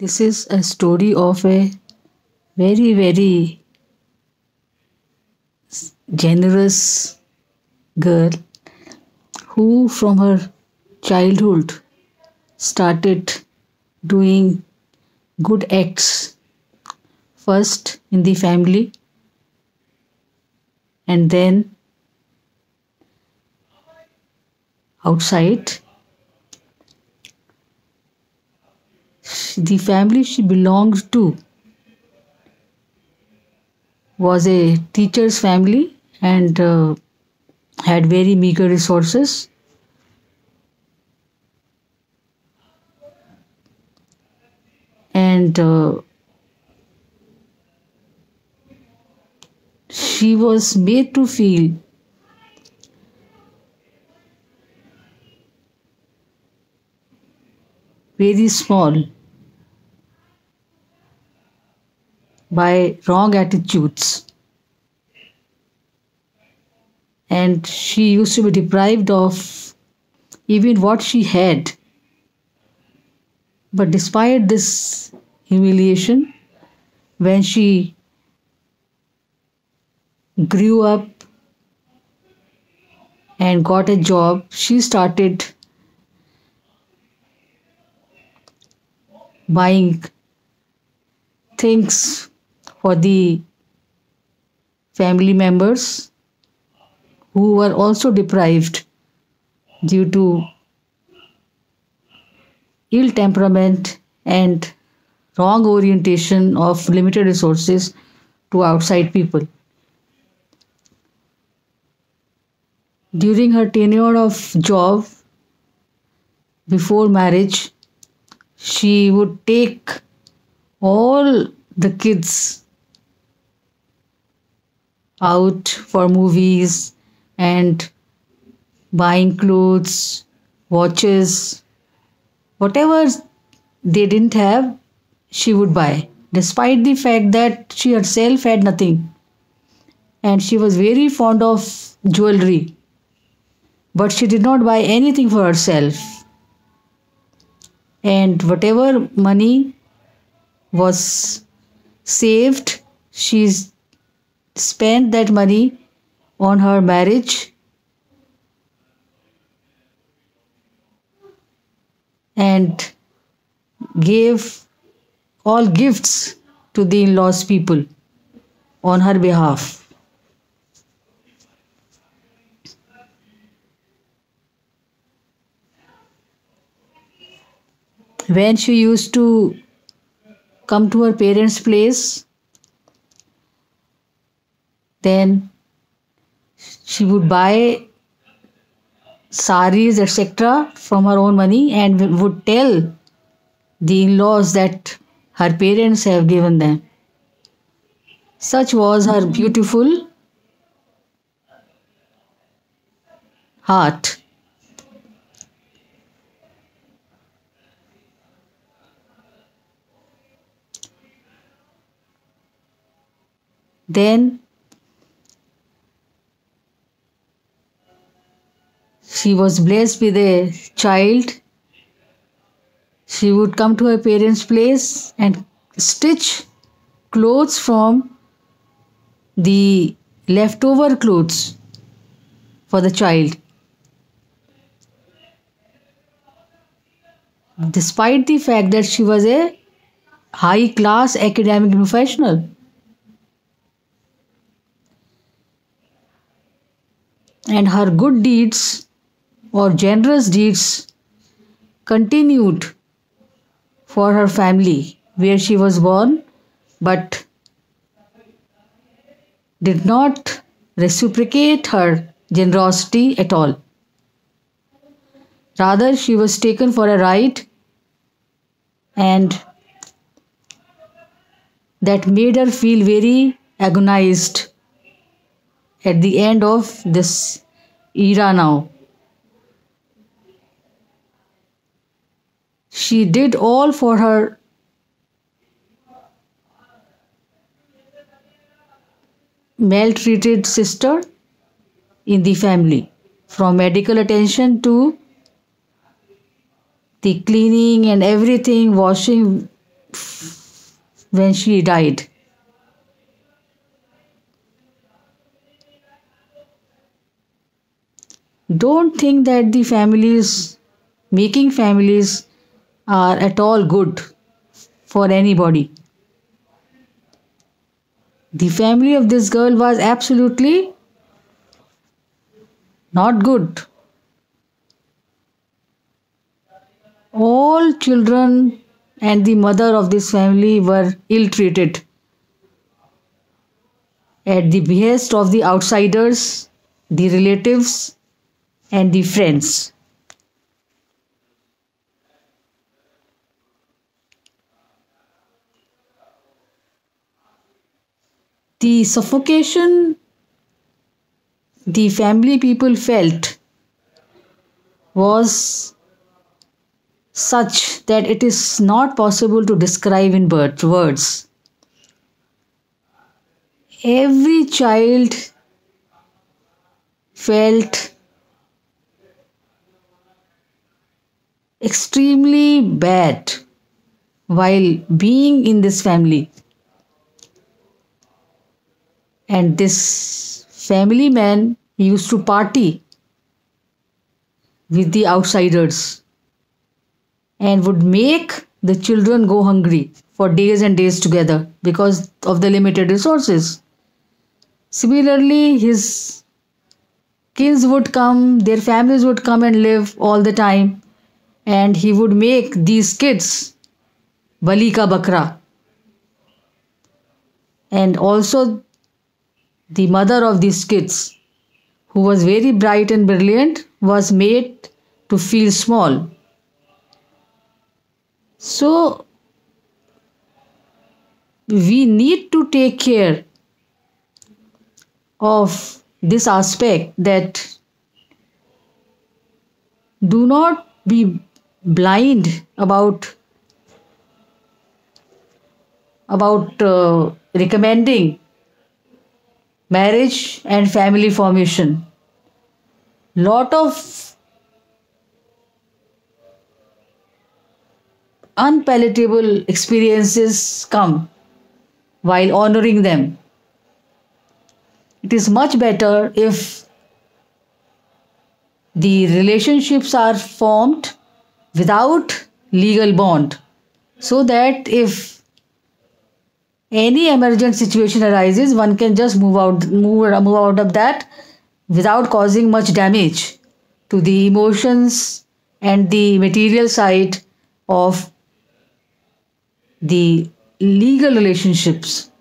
This is a story of a very, very generous girl who, from her childhood, started doing good acts first in the family and then outside. The family she belonged to was a teacher's family and had very meager resources. And she was made to feel very small by wrong attitudes, and she used to be deprived of even what she had. But despite this humiliation, when she grew up and got a job, she started buying things for the family members who were also deprived due to ill temperament and wrong orientation of limited resources to outside people. During her tenure of job before marriage, she would take all the kids out for movies and buying clothes, watches, whatever they didn't have, she would buy, despite the fact that she herself had nothing. And she was very fond of jewelry, but she did not buy anything for herself. And whatever money was saved, she spent that money on her marriage and gave all gifts to the in-laws people on her behalf. When she used to come to her parents' place, then she would buy saris, etc., from her own money and would tell the in laws that her parents have given them. Such was her beautiful heart. Then she was blessed with a child. She would come to her parents' place and stitch clothes from the leftover clothes for the child. Despite the fact that she was a high class academic professional. And her good deeds or generous deeds continued for her family where she was born, but did not reciprocate her generosity at all. Rather, she was taken for a ride, and that made her feel very agonized at the end of this era now. She did all for her maltreated sister in the family, from medical attention to the cleaning and everything, washing when she died. Don't think that the families, making families, are at all good for anybody. The family of this girl was absolutely not good. All children and the mother of this family were ill treated at the behest of the outsiders, the relatives, and the friends. The suffocation the family people felt was such that it is not possible to describe in words. Every child felt extremely bad while being in this family. And this family man used to party with the outsiders and would make the children go hungry for days and days together because of the limited resources. Similarly, his kids would come, their families would come and live all the time, and he would make these kids bali ka bakra. And also, the mother of these kids, who was very bright and brilliant, was made to feel small. So, we need to take care of this aspect, that do not be blind about recommending marriage and family formation. Lot of unpalatable experiences come while honoring them. It is much better if the relationships are formed without legal bond, so that if any emergent situation arises, one can just move out of that without causing much damage to the emotions and the material side of the legal relationships.